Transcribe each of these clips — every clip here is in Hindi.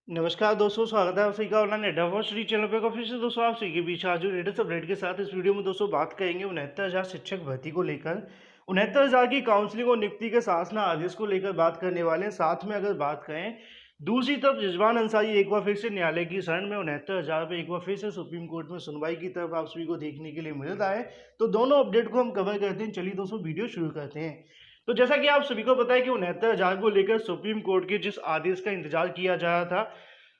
नमस्कार दोस्तों, स्वागत है आप सभी का ऑनलाइन एडा श्री चैनल पे। काफी से दोस्तों आप सभी के बीच आज जो लेटेस्ट अपडेट के साथ इस वीडियो में दोस्तों बात करेंगे 69,000 शिक्षक भर्ती को लेकर। 69,000 की काउंसलिंग और नियुक्ति के शासना आदेश को लेकर बात करने वाले हैं। साथ में अगर बात करें दूसरी तरफ रिजवान अंसारी एक बार फिर से न्यायालय की शरण में 69,000 पे एक बार फिर से सुप्रीम कोर्ट में सुनवाई की तरफ आप सभी को देखने के लिए मिल रहा है। तो दोनों अपडेट को हम कवर करते हैं। चलिए दोस्तों वीडियो शुरू करते हैं। तो जैसा कि आप सभी को पता है कि 69,000 को लेकर सुप्रीम कोर्ट के जिस आदेश का इंतजार किया जा रहा था,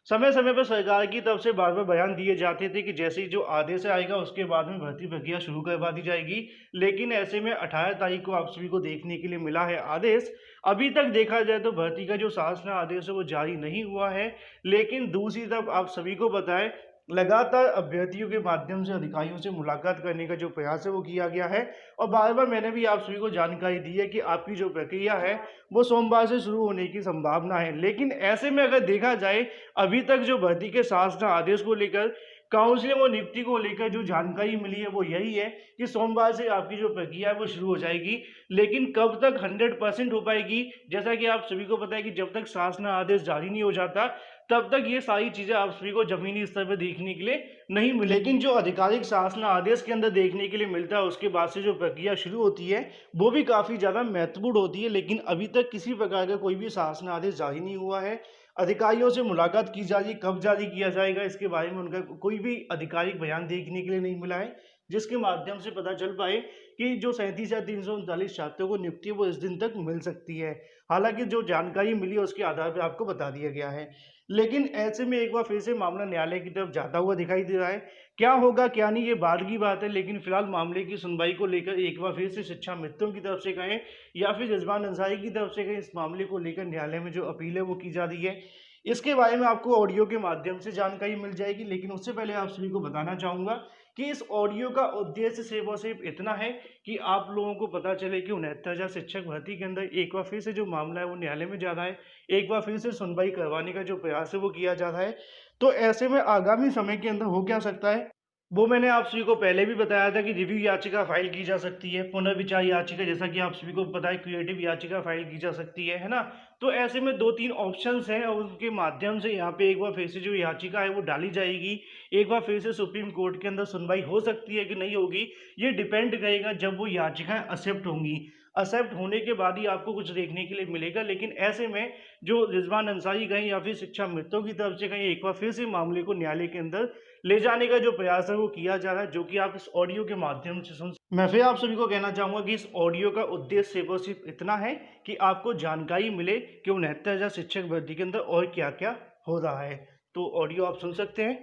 समय समय पर सरकार की तरफ से बार बार बयान दिए जाते थे कि जैसे ही जो आदेश आएगा उसके बाद में भर्ती प्रक्रिया शुरू करवा दी जाएगी। लेकिन ऐसे में 18 तारीख को आप सभी को देखने के लिए मिला है आदेश। अभी तक देखा जाए तो भर्ती का जो शासना आदेश है वो जारी नहीं हुआ है। लेकिन दूसरी तरफ आप सभी को बताएं, लगातार अभ्यर्थियों के माध्यम से अधिकारियों से मुलाकात करने का जो प्रयास है वो किया गया है। और बार बार मैंने भी आप सभी को जानकारी दी है कि आपकी जो प्रक्रिया है वो सोमवार से शुरू होने की संभावना है। लेकिन ऐसे में अगर देखा जाए, अभी तक जो भर्ती के शासना आदेश को लेकर, काउंसलिंग और नियुक्ति को लेकर जो जानकारी मिली है वो यही है कि सोमवार से आपकी जो प्रक्रिया है वो शुरू हो जाएगी। लेकिन कब तक 100% हो पाएगी, जैसा कि आप सभी को पता है कि जब तक शासना आदेश जारी नहीं हो जाता तब तक ये सारी चीजें आप सभी को जमीनी स्तर पर देखने के लिए नहीं मिले। लेकिन जो आधिकारिक शासना आदेश के अंदर देखने के लिए मिलता है उसके बाद से जो प्रक्रिया शुरू होती है वो भी काफी ज्यादा महत्वपूर्ण होती है। लेकिन अभी तक किसी प्रकार का कोई भी शासन आदेश जारी नहीं हुआ है। अधिकारियों से मुलाकात की जा रही है, कब जारी किया जाएगा इसके बारे में उनका कोई भी आधिकारिक बयान देखने के लिए नहीं मिला है, जिसके माध्यम से पता चल पाए कि जो 37,339 छात्रों को नियुक्ति है वो इस दिन तक मिल सकती है। हालांकि जो जानकारी मिली है उसके आधार पर आपको बता दिया गया है। लेकिन ऐसे में एक बार फिर से मामला न्यायालय की तरफ जाता हुआ दिखाई दे रहा है। क्या होगा क्या नहीं ये बाद की बात है, लेकिन फिलहाल मामले की सुनवाई को लेकर एक बार फिर से शिक्षा मित्रों की तरफ से कहें या फिर रिजवान अंसारी की तरफ से कहें, इस मामले को लेकर न्यायालय में जो अपील है वो की जा रही है। इसके बारे में आपको ऑडियो के माध्यम से जानकारी मिल जाएगी। लेकिन उससे पहले आप सभी को बताना चाहूंगा कि इस ऑडियो का उद्देश्य सिर्फ और सिर्फ इतना है कि आप लोगों को पता चले कि 69,000 शिक्षक भर्ती के अंदर एक बार फिर से जो मामला है वो न्यायालय में जा रहा है। एक बार फिर से सुनवाई करवाने का जो प्रयास है वो किया जा रहा है। तो ऐसे में आगामी समय के अंदर हो क्या सकता है, वो मैंने आप सभी को पहले भी बताया था कि रिव्यू याचिका फाइल की जा सकती है, पुनर्विचार याचिका, जैसा कि आप सभी को पता है क्रिएटिव याचिका फाइल की जा सकती है ना। तो ऐसे में 2-3 ऑप्शंस हैं और उनके माध्यम से यहाँ पे एक बार फिर से जो याचिका है वो डाली जाएगी। एक बार फिर से सुप्रीम कोर्ट के अंदर सुनवाई हो सकती है कि नहीं होगी, ये डिपेंड करेगा जब वो याचिकाएं एक्सेप्ट होंगी। एक्सेप्ट होने के बाद ही आपको कुछ देखने के लिए मिलेगा। लेकिन ऐसे में जो रिजवान अंसारी कहीं या फिर शिक्षा मित्रों की तरफ से कहीं एक बार फिर से मामले को न्यायालय के अंदर ले जाने का जो प्रयास है वो किया जा रहा है, जो कि आप इस ऑडियो के माध्यम से सुन। मैं फिर आप सभी को कहना चाहूंगा कि इस ऑडियो का उद्देश्य सिर्फ और सिर्फ इतना है कि आपको जानकारी मिले कि 69,000 शिक्षक भर्ती के अंदर और क्या क्या हो रहा है। तो ऑडियो आप सुन सकते हैं।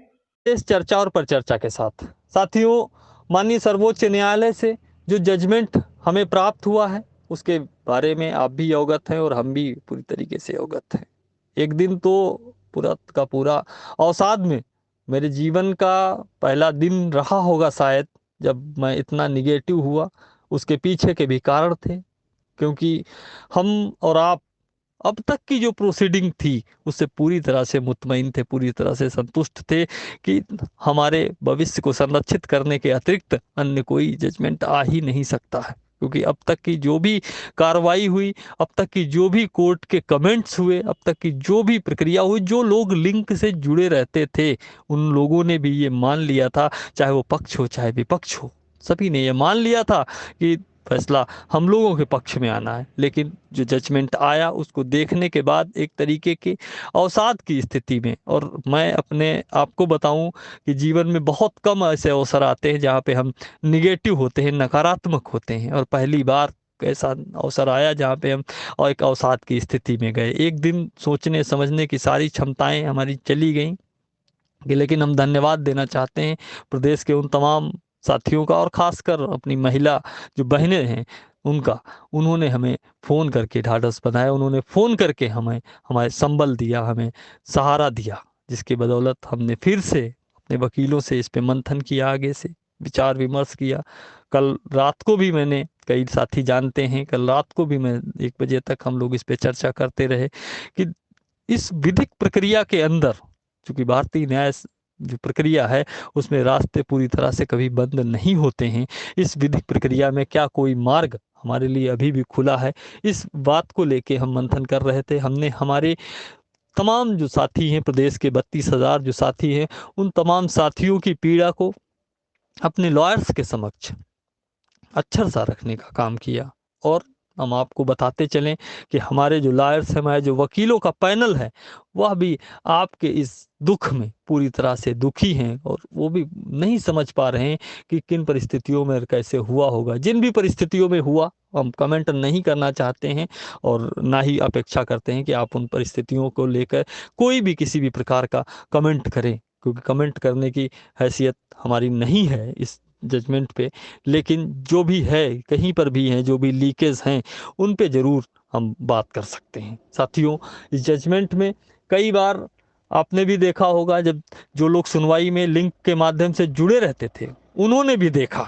इस चर्चा और परिचर्चा के साथ साथियों, माननीय सर्वोच्च न्यायालय से जो जजमेंट हमें प्राप्त हुआ है उसके बारे में आप भी अवगत हैं और हम भी पूरी तरीके से अवगत हैं। एक दिन तो पूरा का पूरा अवसाद में मेरे जीवन का पहला दिन रहा होगा शायद, जब मैं इतना निगेटिव हुआ। उसके पीछे के भी कारण थे, क्योंकि हम और आप अब तक की जो प्रोसीडिंग थी उससे पूरी तरह से मुतमईन थे, पूरी तरह से संतुष्ट थे कि हमारे भविष्य को संरक्षित करने के अतिरिक्त अन्य कोई जजमेंट आ ही नहीं सकता है। क्योंकि अब तक की जो भी कार्रवाई हुई, अब तक की जो भी कोर्ट के कमेंट्स हुए, अब तक की जो भी प्रक्रिया हुई, जो लोग लिंक से जुड़े रहते थे उन लोगों ने भी ये मान लिया था, चाहे वो पक्ष हो चाहे विपक्ष हो, सभी ने ये मान लिया था कि फैसला हम लोगों के पक्ष में आना है। लेकिन जो जजमेंट आया उसको देखने के बाद एक तरीके के अवसाद की स्थिति में, और मैं अपने आप को बताऊं कि जीवन में बहुत कम ऐसे अवसर आते हैं जहां पे हम निगेटिव होते हैं, नकारात्मक होते हैं, और पहली बार ऐसा अवसर आया जहाँ पे हम और एक अवसाद की स्थिति में गए। एक दिन सोचने समझने की सारी क्षमताएं हमारी चली गईं। लेकिन हम धन्यवाद देना चाहते हैं प्रदेश के उन तमाम साथियों का, और खासकर अपनी महिला जो बहनें हैं उनका। उन्होंने हमें फ़ोन करके ढाढ़स बंधाया, उन्होंने फ़ोन करके हमें हमारे संबल दिया, हमें सहारा दिया, जिसकी बदौलत हमने फिर से अपने वकीलों से इस पे मंथन किया, आगे से विचार विमर्श किया। कल रात को भी मैंने, कई साथी जानते हैं, कल रात को भी मैं 1 बजे तक हम लोग इस पे चर्चा करते रहे कि इस विधिक प्रक्रिया के अंदर, चूंकि भारतीय न्याय जो प्रक्रिया है उसमें रास्ते पूरी तरह से कभी बंद नहीं होते हैं, इस विधिक प्रक्रिया में क्या कोई मार्ग हमारे लिए अभी भी खुला है, इस बात को लेके हम मंथन कर रहे थे। हमने हमारे तमाम जो साथी हैं, प्रदेश के 32,000 जो साथी हैं, उन तमाम साथियों की पीड़ा को अपने लॉयर्स के समक्ष अक्षर सा रखने का काम किया। और हम आपको बताते चलें कि हमारे जो लॉयर्स हैं, हमारे जो वकीलों का पैनल है, वह भी आपके इस दुख में पूरी तरह से दुखी हैं और वो भी नहीं समझ पा रहे हैं कि किन परिस्थितियों में कैसे हुआ होगा। जिन भी परिस्थितियों में हुआ, हम कमेंट नहीं करना चाहते हैं और ना ही अपेक्षा करते हैं कि आप उन परिस्थितियों को लेकर कोई भी किसी भी प्रकार का कमेंट करें, क्योंकि कमेंट करने की हैसियत हमारी नहीं है इस जजमेंट पे। लेकिन जो भी है, कहीं पर भी हैं, जो भी लीकेज हैं, उन पे ज़रूर हम बात कर सकते हैं। साथियों, इस जजमेंट में कई बार आपने भी देखा होगा, जब जो लोग सुनवाई में लिंक के माध्यम से जुड़े रहते थे, उन्होंने भी देखा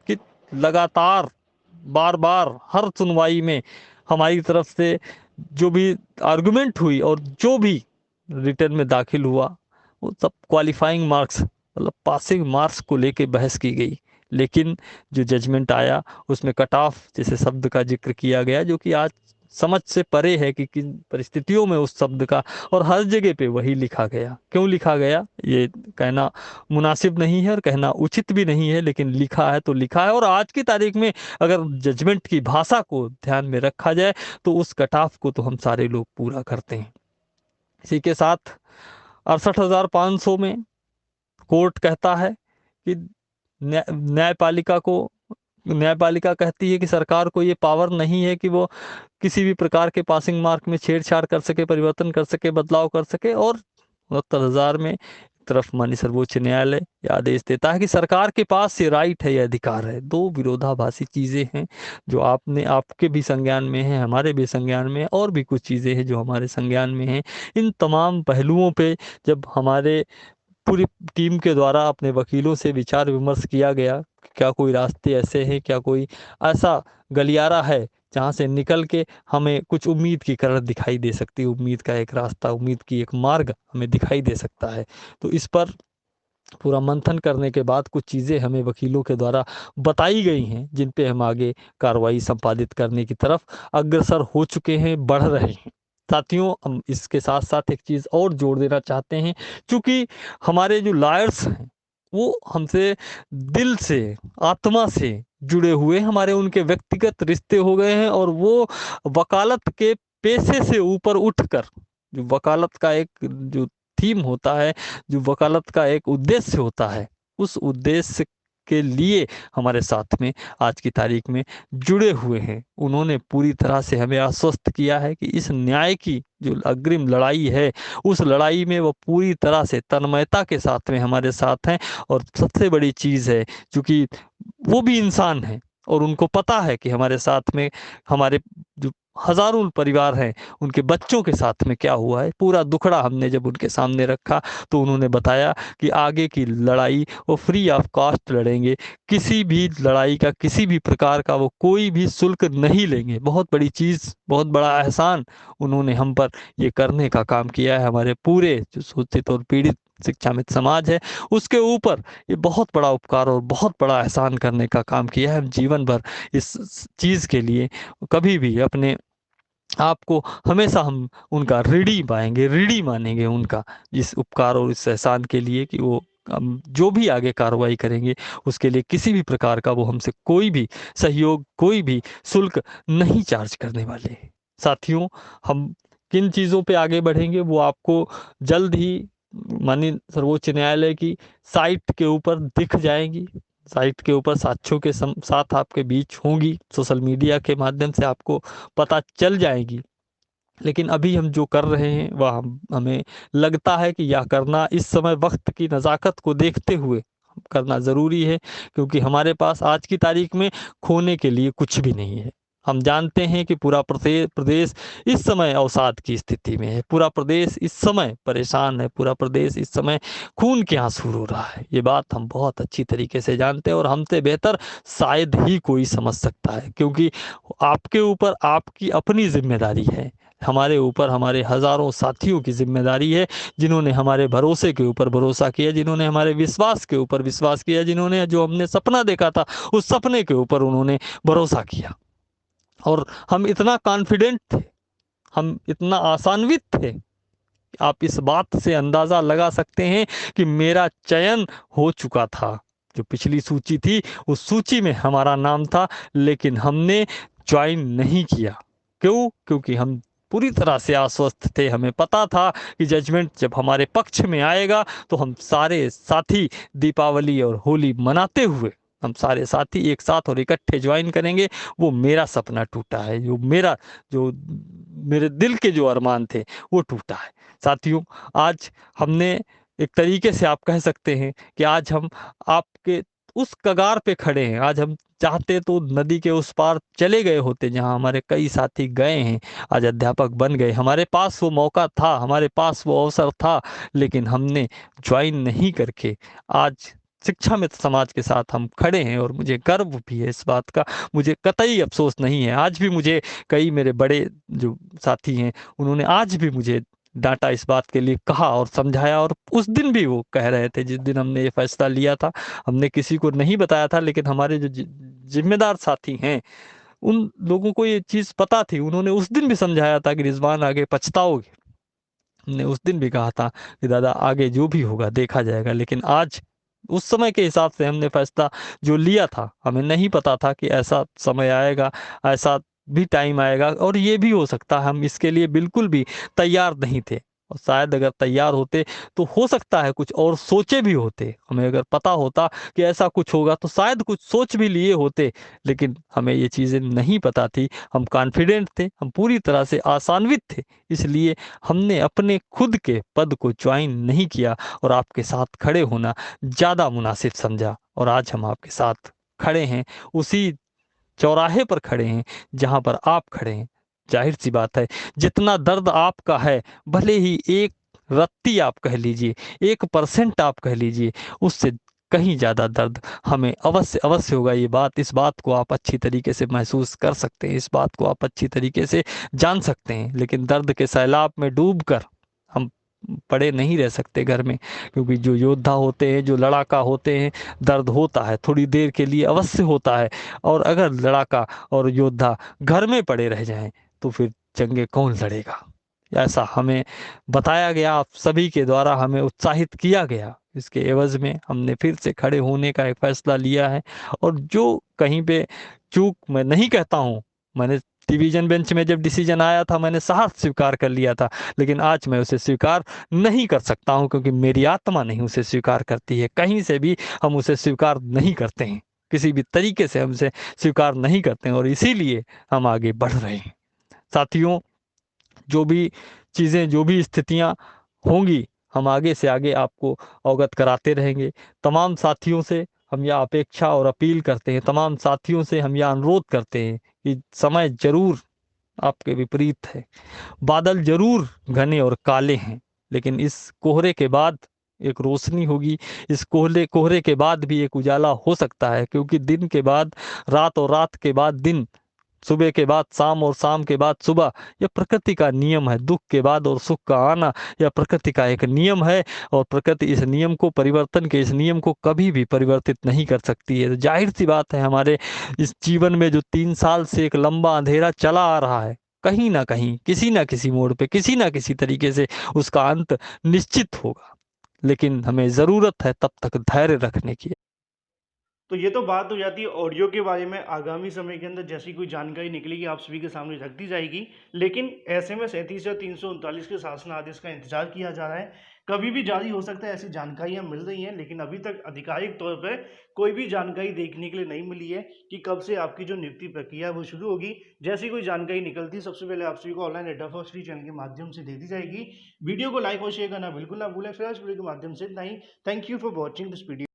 कि लगातार बार बार हर सुनवाई में हमारी तरफ से जो भी आर्गुमेंट हुई और जो भी रिटर्न में दाखिल हुआ, वो सब क्वालिफाइंग मार्क्स मतलब पासिंग मार्क्स को लेके बहस की गई। लेकिन जो जजमेंट आया उसमें कट ऑफ जैसे शब्द का जिक्र किया गया, जो कि आज समझ से परे है कि किन परिस्थितियों में उस शब्द का, और हर जगह पे वही लिखा गया। क्यों लिखा गया ये कहना मुनासिब नहीं है और कहना उचित भी नहीं है, लेकिन लिखा है तो लिखा है। और आज की तारीख में अगर जजमेंट की भाषा को ध्यान में रखा जाए तो उस कट ऑफ को तो हम सारे लोग पूरा करते हैं। इसी के साथ 68,500 में कोर्ट कहता है कि न्यायपालिका को, न्यायपालिका कहती है कि सरकार को ये पावर नहीं है कि वो किसी भी प्रकार के पासिंग मार्क में छेड़छाड़ कर सके, परिवर्तन कर सके, बदलाव कर सके। और 69,000 में एक तरफ माननीय सर्वोच्च न्यायालय ये आदेश देता है कि सरकार के पास ये राइट है, ये अधिकार है। दो विरोधाभासी चीजें हैं जो आपने, आपके भी संज्ञान में है, हमारे भी संज्ञान में है, और भी कुछ चीजें हैं जो हमारे संज्ञान में हैं। इन तमाम पहलुओं पे जब हमारे पूरी टीम के द्वारा अपने वकीलों से विचार विमर्श किया गया, क्या कोई रास्ते ऐसे हैं, क्या कोई ऐसा गलियारा है जहां से निकल के हमें कुछ उम्मीद की किरण दिखाई दे सकती है, उम्मीद का एक रास्ता, उम्मीद की एक मार्ग हमें दिखाई दे सकता है। तो इस पर पूरा मंथन करने के बाद कुछ चीज़ें हमें वकीलों के द्वारा बताई गई हैं, जिन पे हम आगे कार्रवाई संपादित करने की तरफ अग्रसर हो चुके हैं, बढ़ रहे हैं। साथियों, हम इसके साथ साथ एक चीज़ और जोड़ देना चाहते हैं। चूंकि हमारे जो लॉयर्स हैं वो हमसे दिल से, आत्मा से जुड़े हुए, हमारे उनके व्यक्तिगत रिश्ते हो गए हैं, और वो वकालत के पेशे से ऊपर उठकर, जो वकालत का एक जो थीम होता है, जो वकालत का एक उद्देश्य होता है, उस उद्देश्य के लिए हमारे साथ में आज की तारीख में जुड़े हुए हैं। उन्होंने पूरी तरह से हमें आश्वस्त किया है कि इस न्याय की जो अग्रिम लड़ाई है, उस लड़ाई में वो पूरी तरह से तन्मयता के साथ में हमारे साथ हैं। और सबसे बड़ी चीज़ है, क्योंकि वो भी इंसान हैं और उनको पता है कि हमारे साथ में हमारे जो हजारों परिवार हैं, उनके बच्चों के साथ में क्या हुआ है, पूरा दुखड़ा हमने जब उनके सामने रखा तो उन्होंने बताया कि आगे की लड़ाई वो फ्री ऑफ कॉस्ट लड़ेंगे, किसी भी लड़ाई का, किसी भी प्रकार का वो कोई भी शुल्क नहीं लेंगे। बहुत बड़ी चीज़, बहुत बड़ा एहसान उन्होंने हम पर ये करने का काम किया है। हमारे पूरे जो शोषित और पीड़ित शिक्षामित समाज है, उसके ऊपर ये बहुत बड़ा उपकार और बहुत बड़ा एहसान करने का काम किया है। हम जीवन भर इस चीज़ के लिए कभी भी अपने आपको, हमेशा हम उनका ऋणी पाएंगे, ऋणी मानेंगे उनका इस उपकार और इस एहसान के लिए कि वो जो भी आगे कार्रवाई करेंगे उसके लिए किसी भी प्रकार का वो हमसे कोई भी सहयोग, कोई भी शुल्क नहीं चार्ज करने वाले हैं। साथियों, हम किन चीज़ों पे आगे बढ़ेंगे वो आपको जल्द ही माननीय सर्वोच्च न्यायालय की साइट के ऊपर दिख जाएंगी। साइट के ऊपर साक्ष्यों के साथ आपके बीच होंगी, सोशल मीडिया के माध्यम से आपको पता चल जाएगी। लेकिन अभी हम जो कर रहे हैं वह हमें लगता है कि यह करना इस समय वक्त की नज़ाकत को देखते हुए करना ज़रूरी है, क्योंकि हमारे पास आज की तारीख में खोने के लिए कुछ भी नहीं है। हम जानते हैं कि पूरा प्रदेश इस समय अवसाद की स्थिति में है, पूरा प्रदेश इस समय परेशान है, पूरा प्रदेश इस समय खून के आंसू रो रहा है। ये बात हम बहुत अच्छी तरीके से जानते हैं और हमसे बेहतर शायद ही कोई समझ सकता है, क्योंकि आपके ऊपर आपकी अपनी जिम्मेदारी है, हमारे ऊपर हमारे हजारों साथियों की जिम्मेदारी है, जिन्होंने हमारे भरोसे के ऊपर भरोसा किया, जिन्होंने हमारे विश्वास के ऊपर विश्वास किया, जिन्होंने जो हमने सपना देखा था उस सपने के ऊपर उन्होंने भरोसा किया। और हम इतना कॉन्फिडेंट थे, हम इतना आशान्वित थे आप इस बात से अंदाजा लगा सकते हैं कि मेरा चयन हो चुका था। जो पिछली सूची थी उस सूची में हमारा नाम था, लेकिन हमने ज्वाइन नहीं किया। क्यों? क्योंकि हम पूरी तरह से आश्वस्त थे, हमें पता था कि जजमेंट जब हमारे पक्ष में आएगा तो हम सारे साथी दीपावली और होली मनाते हुए हम सारे साथी एक साथ और इकट्ठे ज्वाइन करेंगे। वो मेरा सपना टूटा है, जो मेरे दिल के जो अरमान थे वो टूटा है। साथियों, आज हमने एक तरीके से आप कह सकते हैं कि आज हम आपके उस कगार पे खड़े हैं। आज हम चाहते तो नदी के उस पार चले गए होते जहां हमारे कई साथी गए हैं, आज अध्यापक बन गए। हमारे पास वो मौका था, हमारे पास वो अवसर था, लेकिन हमने ज्वाइन नहीं करके आज शिक्षा मित्र समाज के साथ हम खड़े हैं। और मुझे गर्व भी है इस बात का, मुझे कतई अफसोस नहीं है। आज भी मुझे कई मेरे बड़े जो साथी हैं उन्होंने आज भी मुझे डांटा, इस बात के लिए कहा और समझाया। और उस दिन भी वो कह रहे थे, जिस दिन हमने ये फैसला लिया था, हमने किसी को नहीं बताया था, लेकिन हमारे जो जिम्मेदार साथी हैं उन लोगों को ये चीज पता थी। उन्होंने उस दिन भी समझाया था कि रिजवान आगे पछताओगे। हमने उस दिन भी कहा था कि दादा आगे जो भी होगा देखा जाएगा। लेकिन आज उस समय के हिसाब से हमने फैसला जो लिया था, हमें नहीं पता था कि ऐसा समय आएगा, ऐसा भी टाइम आएगा, और ये भी हो सकता है हम इसके लिए बिल्कुल भी तैयार नहीं थे। और शायद अगर तैयार होते तो हो सकता है कुछ और सोचे भी होते। हमें अगर पता होता कि ऐसा कुछ होगा तो शायद कुछ सोच भी लिए होते, लेकिन हमें ये चीज़ें नहीं पता थी। हम कॉन्फिडेंट थे, हम पूरी तरह से आशान्वित थे, इसलिए हमने अपने खुद के पद को ज्वाइन नहीं किया और आपके साथ खड़े होना ज़्यादा मुनासिब समझा। और आज हम आपके साथ खड़े हैं, उसी चौराहे पर खड़े हैं जहां पर आप खड़े हैं। जाहिर सी बात है, जितना दर्द आपका है, भले ही एक रत्ती आप कह लीजिए, 1% आप कह लीजिए, उससे कहीं ज्यादा दर्द हमें अवश्य अवश्य होगा। इस बात को आप अच्छी तरीके से महसूस कर सकते हैं, इस बात को आप अच्छी तरीके से जान सकते हैं। लेकिन दर्द के सैलाब में डूबकर हम पड़े नहीं रह सकते घर में, क्योंकि जो योद्धा होते हैं, जो लड़ाका होते हैं, दर्द होता है, थोड़ी देर के लिए अवश्य होता है। और अगर लड़ाका और योद्धा घर में पड़े रह जाएं तो फिर जंगे कौन लड़ेगा? ऐसा हमें बताया गया, आप सभी के द्वारा हमें उत्साहित किया गया। इसके एवज में हमने फिर से खड़े होने का एक फैसला लिया है। और जो कहीं पे चूक, मैं नहीं कहता हूँ, मैंने डिवीजन बेंच में जब डिसीजन आया था मैंने साहस स्वीकार कर लिया था, लेकिन आज मैं उसे स्वीकार नहीं कर सकता हूं, क्योंकि मेरी आत्मा नहीं उसे स्वीकार करती है। कहीं से भी हम उसे स्वीकार नहीं करते हैं, किसी भी तरीके से हम उसे स्वीकार नहीं करते हैं, और इसीलिए हम आगे बढ़ रहे हैं। साथियों, जो भी चीज़ें, जो भी स्थितियां होंगी, हम आगे से आगे आपको अवगत कराते रहेंगे। तमाम साथियों से हम यह अपेक्षा और अपील करते हैं, तमाम साथियों से हम यह अनुरोध करते हैं कि समय जरूर आपके विपरीत है, बादल जरूर घने और काले हैं, लेकिन इस कोहरे के बाद एक रोशनी होगी। इस कोहरे कोहरे के बाद भी एक उजाला हो सकता है, क्योंकि दिन के बाद रात और रात के बाद दिन, सुबह के बाद शाम और शाम के बाद सुबह, यह प्रकृति का नियम है। दुख के बाद और सुख का आना, यह प्रकृति का एक नियम है। और प्रकृति इस नियम को, परिवर्तन के इस नियम को कभी भी परिवर्तित नहीं कर सकती है। तो जाहिर सी बात है, हमारे इस जीवन में जो 3 साल से एक लंबा अंधेरा चला आ रहा है, कहीं ना कहीं, किसी ना किसी मोड़ पे, किसी ना किसी तरीके से उसका अंत निश्चित होगा। लेकिन हमें जरूरत है तब तक धैर्य रखने की। तो ये तो बात हो जाती है ऑडियो के बारे में। आगामी समय के अंदर जैसी कोई जानकारी निकलेगी आप सभी के सामने रख दी जाएगी। लेकिन ऐसे में 37 या 339 के शासन आदेश का इंतजार किया जा रहा है, कभी भी जारी हो सकता है, ऐसी जानकारियां मिल रही हैं। लेकिन अभी तक आधिकारिक तौर पर कोई भी जानकारी देखने के लिए नहीं मिली है कि कब से आपकी जो नियुक्ति प्रक्रिया है वो शुरू होगी। जैसी कोई जानकारी निकलती है सबसे पहले आप सभी को ऑनलाइन अड्डा फॉर स्टडी चैनल के माध्यम से दे दी जाएगी। वीडियो को लाइक और शेयर करना बिल्कुल ना भूलें। फिर इस वीडियो के माध्यम से इतना ही। Thank you for watching this video.